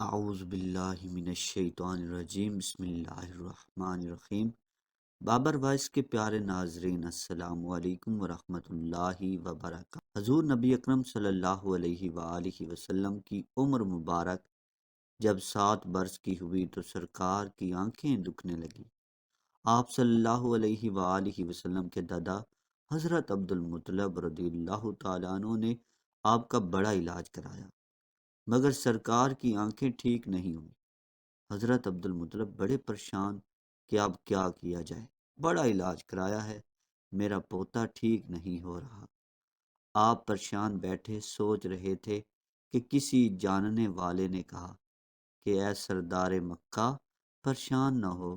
اعوذ باللہ من الشیطان الرجیم، بسم اللہ الرحمن الرحیم۔ بابر وائس کے پیارے ناظرین، السلام علیکم ورحمۃ اللہ وبرکاتہ۔ حضور نبی اکرم صلی اللہ علیہ وآلہ وسلم کی عمر مبارک جب 7 برس کی ہوئی تو سرکار کی آنکھیں دکھنے لگی۔ آپ صلی اللہ علیہ وآلہ وسلم کے دادا حضرت عبد المطلب رضی اللہ تعالیٰ عنہ نے آپ کا بڑا علاج کرایا، مگر سرکار کی آنکھیں ٹھیک نہیں ہوئی۔ حضرت عبد المطلب بڑے پریشان کہ اب کیا کیا جائے، بڑا علاج کرایا ہے، میرا پوتا ٹھیک نہیں ہو رہا۔ آپ پریشان بیٹھے سوچ رہے تھے کہ کسی جاننے والے نے کہا کہ اے سردار مکہ، پریشان نہ ہو،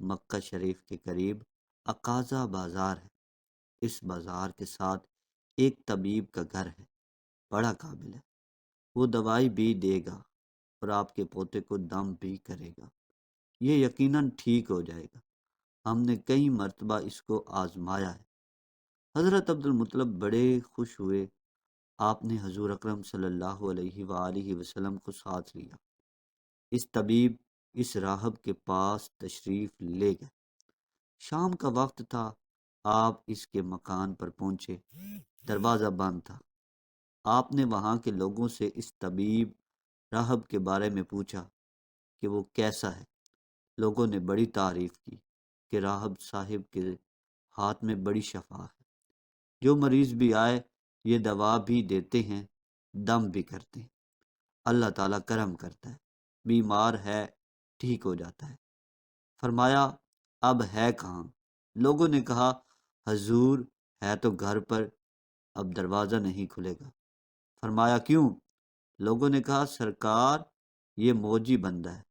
مکہ شریف کے قریب اقاضہ بازار ہے، اس بازار کے ساتھ ایک طبیب کا گھر ہے، بڑا قابل ہے، وہ دوائی بھی دے گا اور آپ کے پوتے کو دم بھی کرے گا، یہ یقیناً ٹھیک ہو جائے گا، ہم نے کئی مرتبہ اس کو آزمایا ہے۔ حضرت عبد المطلب بڑے خوش ہوئے۔ آپ نے حضور اکرم صلی اللہ علیہ وآلہ وسلم کو ساتھ لیا۔ اس طبیب اس راہب کے پاس تشریف لے گئے۔ شام کا وقت تھا، آپ اس کے مکان پر پہنچے، دروازہ بند تھا۔ آپ نے وہاں کے لوگوں سے اس طبیب راہب کے بارے میں پوچھا کہ وہ کیسا ہے۔ لوگوں نے بڑی تعریف کی کہ راہب صاحب کے ہاتھ میں بڑی شفا ہے، جو مریض بھی آئے یہ دوا بھی دیتے ہیں، دم بھی کرتے ہیں، اللہ تعالیٰ کرم کرتا ہے، بیمار ہے ٹھیک ہو جاتا ہے۔ فرمایا اب ہے کہاں؟ لوگوں نے کہا حضور ہے تو گھر پر، اب دروازہ نہیں کھلے گا۔ فرمایا کیوں؟ لوگوں نے کہا سرکار یہ موجی بندہ ہے،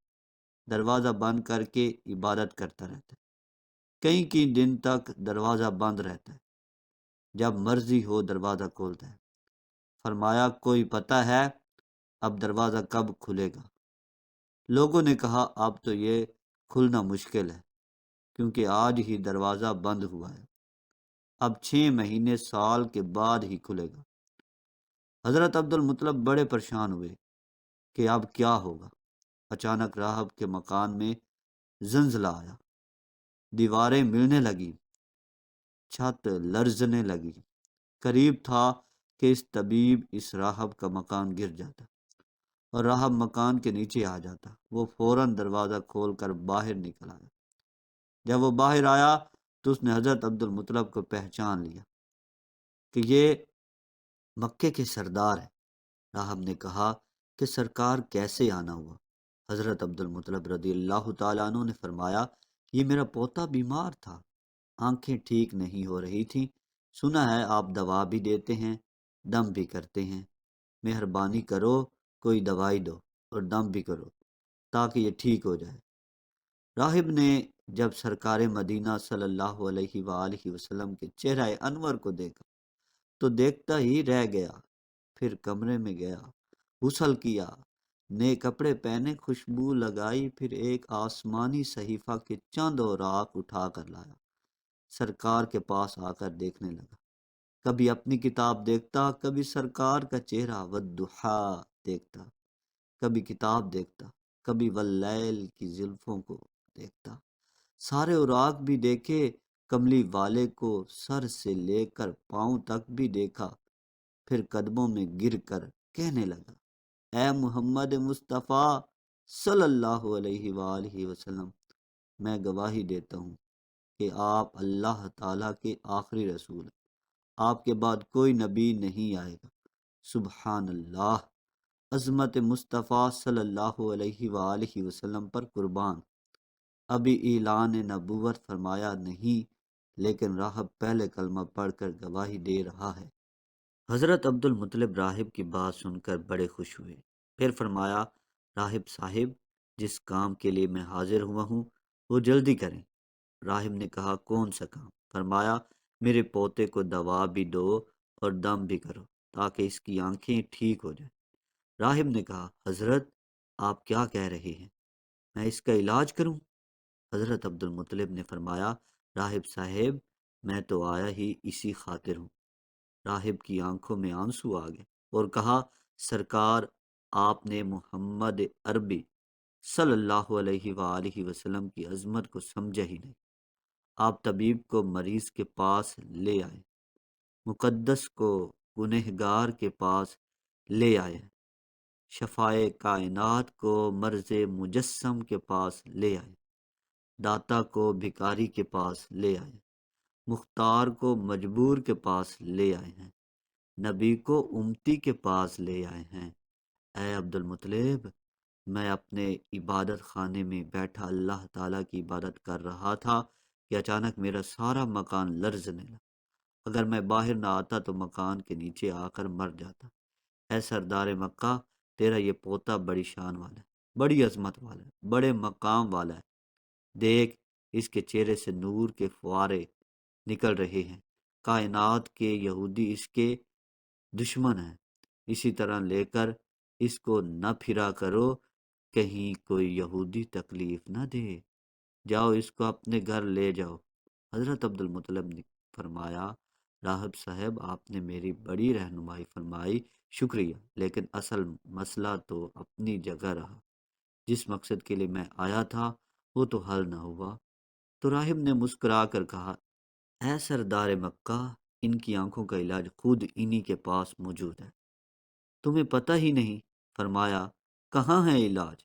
دروازہ بند کر کے عبادت کرتا رہتا ہے، کئی دن تک دروازہ بند رہتا ہے، جب مرضی ہو دروازہ کھولتا ہے۔ فرمایا کوئی پتہ ہے اب دروازہ کب کھلے گا؟ لوگوں نے کہا اب تو یہ کھلنا مشکل ہے، کیونکہ آج ہی دروازہ بند ہوا ہے، اب 6 مہینے سال کے بعد ہی کھلے گا۔ حضرت عبد المطلب بڑے پریشان ہوئے کہ اب کیا ہوگا۔ اچانک راہب کے مکان میں زلزلہ آیا، دیواریں ملنے لگی، چھت لرزنے لگی، قریب تھا کہ اس طبیب اس راہب کا مکان گر جاتا اور راہب مکان کے نیچے آ جاتا۔ وہ فوراً دروازہ کھول کر باہر نکل آیا۔ جب وہ باہر آیا تو اس نے حضرت عبد المطلب کو پہچان لیا کہ یہ مکے کے سردار ہیں۔ راہب نے کہا کہ سرکار کیسے آنا ہوا؟ حضرت عبد المطلب رضی اللہ تعالیٰ عنہ نے فرمایا یہ میرا پوتا بیمار تھا، آنکھیں ٹھیک نہیں ہو رہی تھیں، سنا ہے آپ دوا بھی دیتے ہیں، دم بھی کرتے ہیں، مہربانی کرو کوئی دوائی دو اور دم بھی کرو تاکہ یہ ٹھیک ہو جائے۔ راہب نے جب سرکار مدینہ صلی اللہ علیہ وآلہ وسلم کے چہرہ انور کو دیکھا تو دیکھتا ہی رہ گیا، پھر کمرے میں گیا، غسل کیا، نئے کپڑے پہنے، خوشبو لگائی، پھر ایک آسمانی صحیفہ کے چند اوراق اٹھا کر لایا، سرکار کے پاس آ کر دیکھنے لگا۔ کبھی اپنی کتاب دیکھتا، کبھی سرکار کا چہرہ والضحا دیکھتا، کبھی کتاب دیکھتا، کبھی واللیل کی زلفوں کو دیکھتا، سارے اوراق بھی دیکھے، کملی والے کو سر سے لے کر پاؤں تک بھی دیکھا، پھر قدموں میں گر کر کہنے لگا اے محمد مصطفیٰ صلی اللہ علیہ وآلہ وسلم، میں گواہی دیتا ہوں کہ آپ اللہ تعالیٰ کے آخری رسول ہیں، آپ کے بعد کوئی نبی نہیں آئے گا۔ سبحان اللہ، عظمت مصطفیٰ صلی اللہ علیہ وآلہ وسلم پر قربان، ابھی اعلان نبوت فرمایا نہیں، لیکن راہب پہلے کلمہ پڑھ کر گواہی دے رہا ہے۔ حضرت عبد المطلب راہب کی بات سن کر بڑے خوش ہوئے، پھر فرمایا راہب صاحب جس کام کے لیے میں حاضر ہوا ہوں وہ جلدی کریں۔ راہب نے کہا کون سا کام؟ فرمایا میرے پوتے کو دوا بھی دو اور دم بھی کرو تاکہ اس کی آنکھیں ٹھیک ہو جائیں۔ راہب نے کہا حضرت آپ کیا کہہ رہے ہیں، میں اس کا علاج کروں؟ حضرت عبد المطلب نے فرمایا راہب صاحب میں تو آیا ہی اسی خاطر ہوں۔ راہب کی آنکھوں میں آنسو آ گئے اور کہا سرکار آپ نے محمد عربی صلی اللہ علیہ وآلہ وسلم کی عظمت کو سمجھا ہی نہیں۔ آپ طبیب کو مریض کے پاس لے آئے، مقدس کو گنہگار کے پاس لے آئے، شفائے کائنات کو مرض مجسم کے پاس لے آئے، داتا کو بھکاری کے پاس لے آئے، مختار کو مجبور کے پاس لے آئے ہیں، نبی کو امتی کے پاس لے آئے ہیں۔ اے عبد المطلب، میں اپنے عبادت خانے میں بیٹھا اللہ تعالیٰ کی عبادت کر رہا تھا کہ اچانک میرا سارا مکان لرزنے لگا۔ اگر میں باہر نہ آتا تو مکان کے نیچے آ کر مر جاتا۔ اے سردار مکہ، تیرا یہ پوتا بڑی شان والا ہے، بڑی عظمت والا ہے، بڑے مقام والا ہے۔ دیکھ، اس کے چہرے سے نور کے فوارے نکل رہے ہیں۔ کائنات کے یہودی اس کے دشمن ہیں۔ اسی طرح لے کر اس کو نہ پھرا کرو، کہیں کوئی یہودی تکلیف نہ دے۔ جاؤ، اس کو اپنے گھر لے جاؤ۔ حضرت عبد المطلب نے فرمایا، راہب صاحب، آپ نے میری بڑی رہنمائی فرمائی، شکریہ، لیکن اصل مسئلہ تو اپنی جگہ رہا۔ جس مقصد کے لیے میں آیا تھا وہ تو حل نہ ہوا۔ تو راہب نے مسکرا کر کہا، اے سردار مکہ، ان کی آنکھوں کا علاج خود انہی کے پاس موجود ہے، تمہیں پتہ ہی نہیں۔ فرمایا، کہاں ہے علاج؟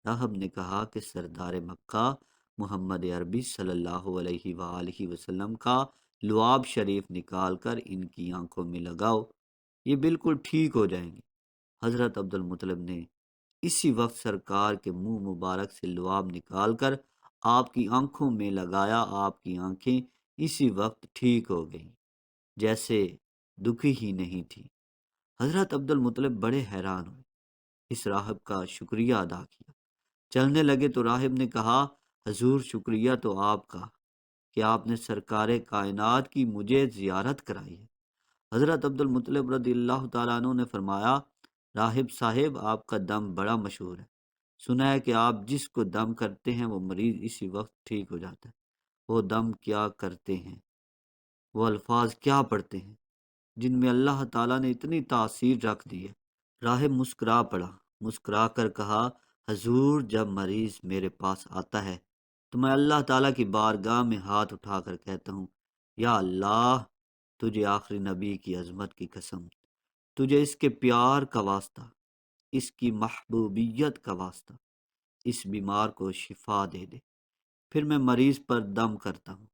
راہب نے کہا کہ سردار مکہ، محمد عربی صلی اللہ علیہ وآلہ وسلم کا لعاب شریف نکال کر ان کی آنکھوں میں لگاؤ، یہ بالکل ٹھیک ہو جائیں گے۔ حضرت عبد المطلب نے اسی وقت سرکار کے منہ مبارک سے لعاب نکال کر آپ کی آنکھوں میں لگایا۔ آپ کی آنکھیں اسی وقت ٹھیک ہو گئیں، جیسے دکھی ہی نہیں تھی۔ حضرت عبد المطلب بڑے حیران ہوئے، اس راہب کا شکریہ ادا کیا۔ چلنے لگے تو راہب نے کہا، حضور، شکریہ تو آپ کا کہ آپ نے سرکار کائنات کی مجھے زیارت کرائی ہے۔ حضرت عبد المطلب رضی اللہ تعالیٰ عنہ نے فرمایا، راہب صاحب، آپ کا دم بڑا مشہور ہے، سنا ہے کہ آپ جس کو دم کرتے ہیں وہ مریض اسی وقت ٹھیک ہو جاتا ہے۔ وہ دم کیا کرتے ہیں، وہ الفاظ کیا پڑھتے ہیں جن میں اللہ تعالیٰ نے اتنی تاثیر رکھ دی ہے؟ راہب مسکرا پڑا، مسکرا کر کہا، حضور، جب مریض میرے پاس آتا ہے تو میں اللہ تعالیٰ کی بارگاہ میں ہاتھ اٹھا کر کہتا ہوں، یا اللہ، تجھے آخری نبی کی عظمت کی قسم، تجھے اس کے پیار کا واسطہ، اس کی محبوبیت کا واسطہ، اس بیمار کو شفا دے دے۔ پھر میں مریض پر دم کرتا ہوں،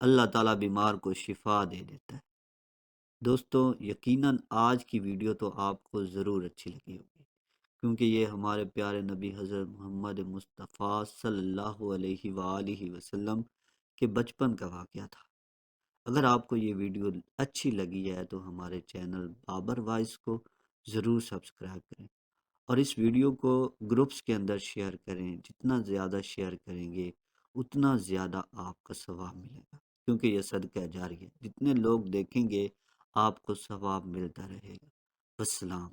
اللہ تعالیٰ بیمار کو شفا دے دیتا ہے۔ دوستو، یقیناً آج کی ویڈیو تو آپ کو ضرور اچھی لگی ہوگی، کیونکہ یہ ہمارے پیارے نبی حضرت محمد مصطفیٰ صلی اللہ علیہ وآلہ وسلم کے بچپن کا واقعہ تھا۔ اگر آپ کو یہ ویڈیو اچھی لگی ہے تو ہمارے چینل بابر وائس کو ضرور سبسکرائب کریں، اور اس ویڈیو کو گروپس کے اندر شیئر کریں۔ جتنا زیادہ شیئر کریں گے اتنا زیادہ آپ کا ثواب ملے گا، کیونکہ یہ صدقہ جاری ہے۔ جتنے لوگ دیکھیں گے آپ کو ثواب ملتا رہے گا۔ والسلام۔